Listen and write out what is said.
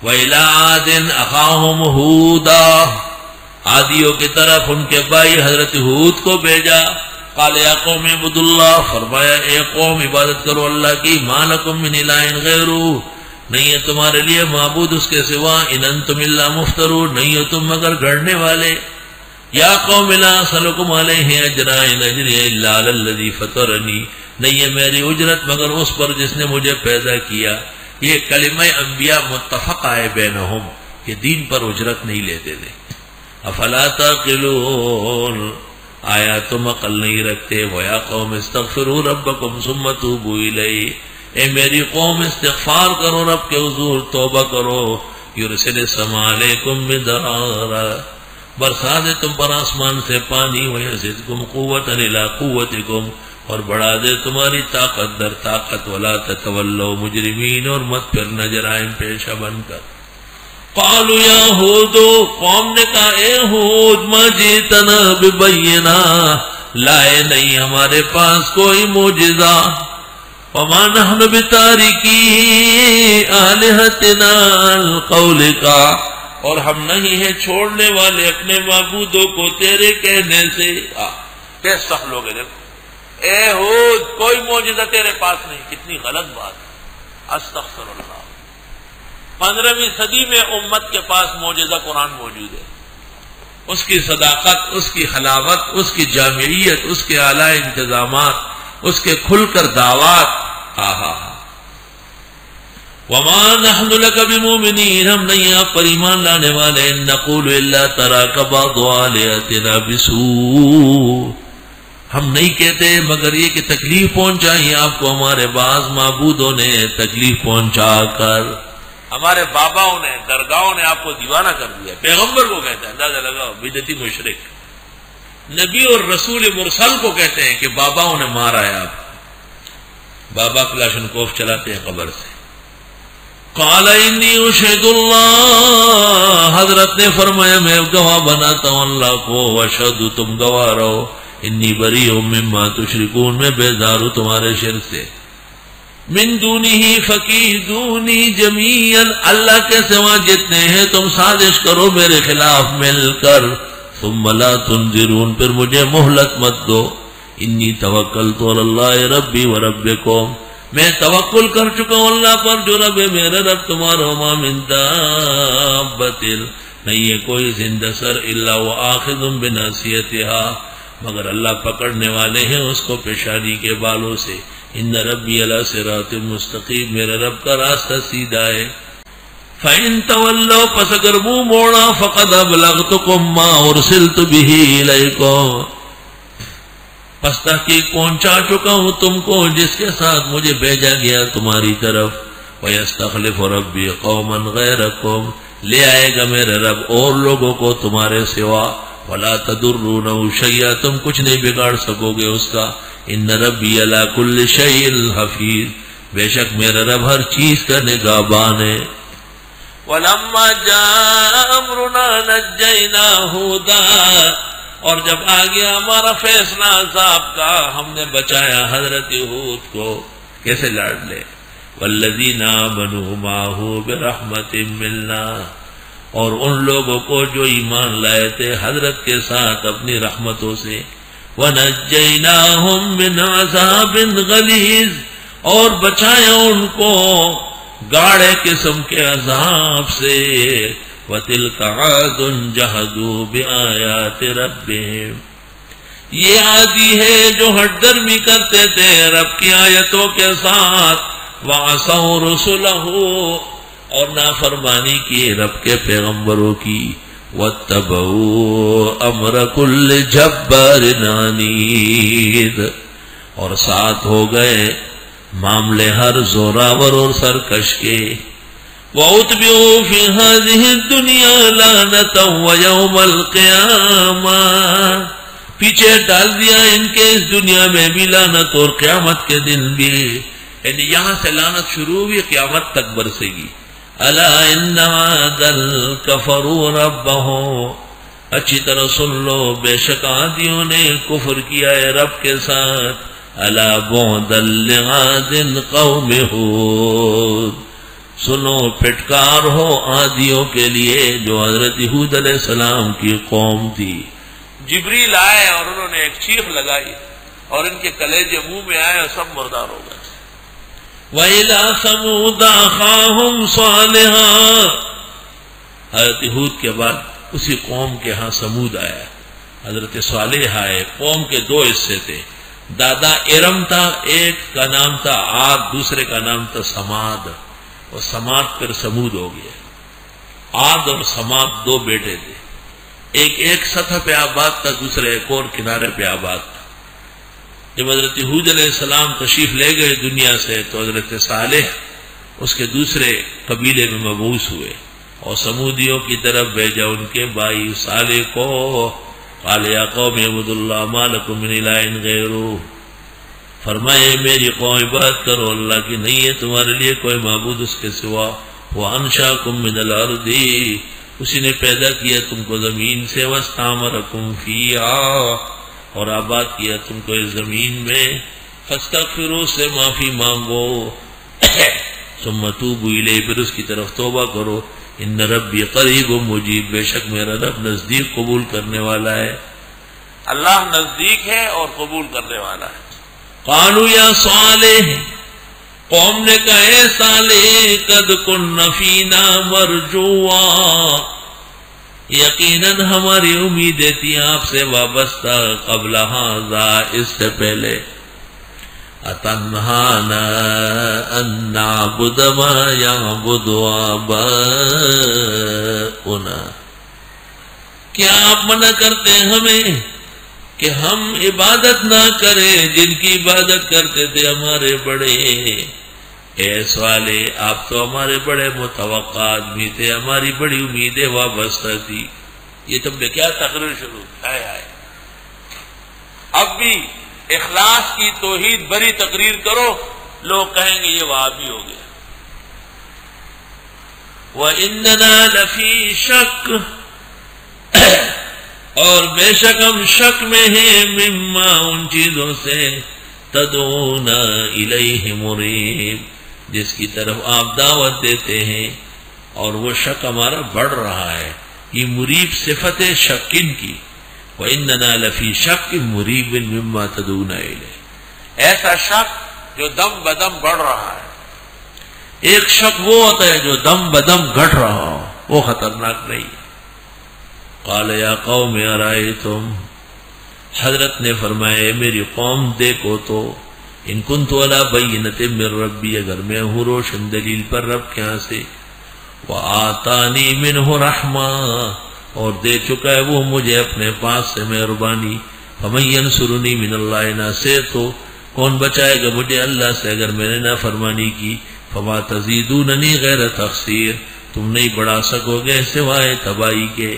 وَإِلَىٰ عَادٍ أَخَاهُمْ هُودًا، عادیوں کی طرف ان کے بھائی حضرت ہود کو بھیجا. قال یا قوم اعبدوا اللہ، فرمایا اے قوم عبادت کرو اللہ کی. ما لکم من الہ غیرہ، نہیں ہے تمہارے لیے معبود اس کے سوا. ان انتم الا مفترون، نہیں ہو تم مگر گھڑنے والے. یا قوم لا اسألکم علیہ اجرا ان اجری الا علی الذی فطرنی، نہیں ہے میری اجرت مگر اس پر جس نے مجھے پیدا کیا. یہ کلمہ انبیاء متفق آئے بینہم کہ دین پر اجرت نہیں لیتے تھے. افلا تعقلون، آیا تم عقل نہیں رکھتے. وَيَا قَوْمِ اسْتَغْفِرُوا رَبَّكُمْ ثُمَّ تُوبُوا إِلَيْهِ، اے میری قوم استغفار کرو رب کے حضور، توبہ کرو. يُرْسِلِ السَّمَاءَ عَلَيْكُمْ مِدْرَارًا، برسا دے تم پر آسمان سے پانی. وَيَزِدْكُمْ قُوَّةً إِلَىٰ قُوَّتِكُمْ، اور بڑھا دے تمہاری طاقت در طاقت. وَلَا تَتَوَلَّوْا مُجْرِمِينَ، اور مت پھرنا جرائم پیشہ بن کر. قالوا یا ہود، قوم نے کہا اے ہود، ما جئتنا ببینہ، لائے نہیں ہمارے پاس کوئی معجزہ. وما نحن بتارکی آلہتنا عن قولک، اور ہم نہیں ہیں چھوڑنے والے اپنے معبودوں کو تیرے کہنے سے. کیسے سخت لوگ ہیں، دیکھو اے ہود کوئی معجزہ تیرے پاس نہیں. کتنی غلط بات. استغفر اللہ. 15ویں صدی میں امت کے پاس معجزہ قرآن موجود ہے. اس کی صداقت، اس کی حلاوت، اس کی جامعیت، اس کے اعلیٰ انتظامات، اس کے کھل کر دعوات. وما نحن لك بمؤمنین، ہم نہیں آپ پر ایمان لانے والے. ان نقول الا تراک بعض آلہتنا بسوء، ہم نہیں کہتے مگر یہ کہ تکلیف پہنچائی آپ کو ہمارے بعض معبودوں نے تکلیف پہنچا کر. ہمارے باباؤں نے، درگاہوں نے آپ کو دیوانہ کر دیا. پیغمبر کو کہتا ہے، اندازہ لگاؤ، بدعتی مشرک. نبی اور رسول مرسل کو کہتے ہیں کہ باباؤں نے مارا ہے آپ. بابا کلاشنکوف چلاتے ہیں قبر سے. قال انی اشہد اللہ، حضرت نے فرمایا میں گواہ بناتا ہوں اللہ کو. واشہد، تم گواہ رہو. انی بریء مما تشرکون، میں بیزار ہوں تمہارے شرک سے. من دونہ فکیدونی جمیعا، اللہ کے سوا جتنے ہیں تم سازش کرو میرے خلاف مل کر. ثم لا تنظرون، پھر مجھے مہلت مت دو. انی توکلت علی اللہ ربی و ربکم، میں توکل کر چکا ہوں اللہ پر جو رب ہے میرا رب تمہارا. وما من دابۃ، نہیں ہے کوئی زندہ سر الا وآخذ بناصیتها، مگر اللہ پکڑنے والے ہیں اس کو پیشانی کے بالوں سے. ان ربی علی صراط مستقیم، میرے رب کا راستہ سیدھا ہے. فَإِن تَوَلَّوْا، پس اگر منہ موڑا، فَقَدْ أَبْلَغْتُكُمْ مَا أُرْسِلْتُ بِهِ إِلَيْكُمْ، پس تحقیق پہنچا چکا ہوں تم کو جس کے ساتھ مجھے بھیجا گیا تمہاری طرف. وَيَسْتَخْلِفُ رَبِّي قَوْمًا غَيْرَكُمْ، لے آئے گا میرے رب اور لوگوں کو تمہارے سوا. وَلَا تَضُرُّونَهُ شَيْئًا، تم کچھ نہیں بگاڑ سکو گے اس کا. ان ربی علی کل شیء حفیظ، بے شک میرا رب ہر چیز کا نگہبان ہے. ولما جاء امرنا نجینا ہودا، اور جب آ گیا ہمارا فیصلہ عذاب کا، ہم نے بچایا حضرت ہود کو. کیسے لاڈ لے. والذین آمنوا معه برحمت منا، اور ان لوگوں کو جو ایمان لائے تھے حضرت کے ساتھ اپنی رحمتوں سے. وَنَجَّيْنَاهُمْ مِنْ عَذَابٍ غَلِيظٍ، اور بچایا ان کو گاڑے قسم کے عذاب سے. وَتِلْكَ عَادٌ جَحَدُوا بِآيَاتِ رَبِّهِمْ، یہ عادی ہے جو ہٹ درمی کرتے تھے رب کی آیتوں کے ساتھ. وَعَصَوْا رُسُلَهُ، اور نافرمانی کی رب کے پیغمبروں کی. وَاتَّبَعُوا أَمْرَ كُلِّ جَبَّارٍ عَنِيدٍ، اور ساتھ ہو گئے معاملے ہر زوراور اور سرکش کے. وَأُتْبِعُوا فِي هَذِهِ الدُّنْيَا لَعْنَةً وَيَوْمَ الْقِيَامَةِ، پیچھے ڈال دیا ان کے اس دنیا میں بھی لعنت اور قیامت کے دن بھی. یعنی یہاں سے لعنت شروع ہوئی، قیامت تک برسے گی. الا ان عادا کفروا ربهم، اچھی طرح سن لو بے شک عادیوں نے کفر کیا ہے رب کے ساتھ. الا بعدا لعاد قوم ہود، سنو پھٹکار ہو عادیوں کے لیے جو حضرت ہود علیہ السلام کی قوم تھی. جبریل آئے اور انہوں نے ایک چیخ لگائی اور ان کے کلیجے منہ میں آئے اور سب مردار ہو گئے. وَإِلَىٰ ثَمُودَ أَخَاهُمْ صَالِحًا. حضرت ہود کے بعد اسی قوم کے ہاں سمود آیا. حضرت صالح آئے. قوم کے دو حصے تھے. دادا ارم تھا، ایک کا نام تھا عاد، دوسرے کا نام تھا سماد، اور سماد پھر سمود ہو گیا. عاد اور سماد دو بیٹے تھے. ایک سطح پہ آباد تھا، دوسرے ایک اور کنارے پہ آباد تھا. جب حضرت ہود علیہ السلام تشریف لے گئے دنیا سے تو حضرت صالح اس کے دوسرے قبیلے میں مبعوث ہوئے اور سمودیوں کی طرف بھیجا ان کے بھائی صالح کو. قال یا قوم اعبدوا اللہ ما لکم من الہ غیرہ. فرمائے میری قوم عبادت کرو، اللہ کی نہیں ہے تمہارے لیے کوئی معبود اس کے سوا. وانشاکم من الارض، اسی نے پیدا کیا تم کو زمین سے. واستعمرکم فیہا، اور آباد کیا تم کو اس زمین میں. فاستغفروا، سے معافی مانگو. ثم توبوا الیہ، پھر اس کی طرف توبہ کرو. ان ربی قریب مجیب، بے شک میرا رب نزدیک قبول کرنے والا ہے. اللہ نزدیک ہے اور قبول کرنے والا ہے. قالوا یا صالح، قوم نے کہا اے صالح، قد کن فینا مرجوا، یقیناً ہماری امیدیں تھی آپ سے وابستہ. قبل ھذا، اس سے پہلے. اتنہانا ان نعبد ما یعبد آباؤنا، کیا آپ منع کرتے ہیں ہمیں کہ ہم عبادت نہ کریں جن کی عبادت کرتے تھے ہمارے بڑے. اے سوالے، آپ تو ہمارے بڑے متوقع آدمی تھے، ہماری بڑی امیدیں وابستہ تھی. یہ تم نے کیا تقریر شروع کی؟ اب بھی اخلاص کی توحید بری تقریر کرو، لوگ کہیں گے یہ وہابی ہو گیا. وَإِنَّنَا لَفِي شَكٍّ، اور بے شک ہم شک میں ہیں. مما، ان چیزوں سے. تدعونا الیہ مریب، جس کی طرف آپ دعوت دیتے ہیں، اور وہ شک ہمارا بڑھ رہا ہے. یہ مریب صفت شکن کی. وَإِنَّنَا لَفِي شَكٍّ مُرِيبٍ مِّمَّا تَدْعُونَ إِلَيْهِ، ایسا شک جو دم بدم بڑھ رہا ہے. ایک شک وہ ہوتا ہے جو دم بدم گھٹ رہا ہو، وہ خطرناک نہیں. قال یا قوم ارائیتم، حضرت نے فرمایا میری قوم دیکھو تو. ان کنت علی بینۃ من ربی، اگر میں ہوں روشن دلیل پر رب کے ہاں سے. وآتانی منہ رحمہ، اور دے چکا ہے وہ مجھے اپنے پاس سے مہربانی. فمن ینصرنی من اللہ ان عصیت، کون بچائے گا مجھے اللہ سے اگر میں نے نافرمانی کی. فما تزیدوننی غیر تخسیر، تم نہیں بڑھا سکو گے سوائے تباہی کے.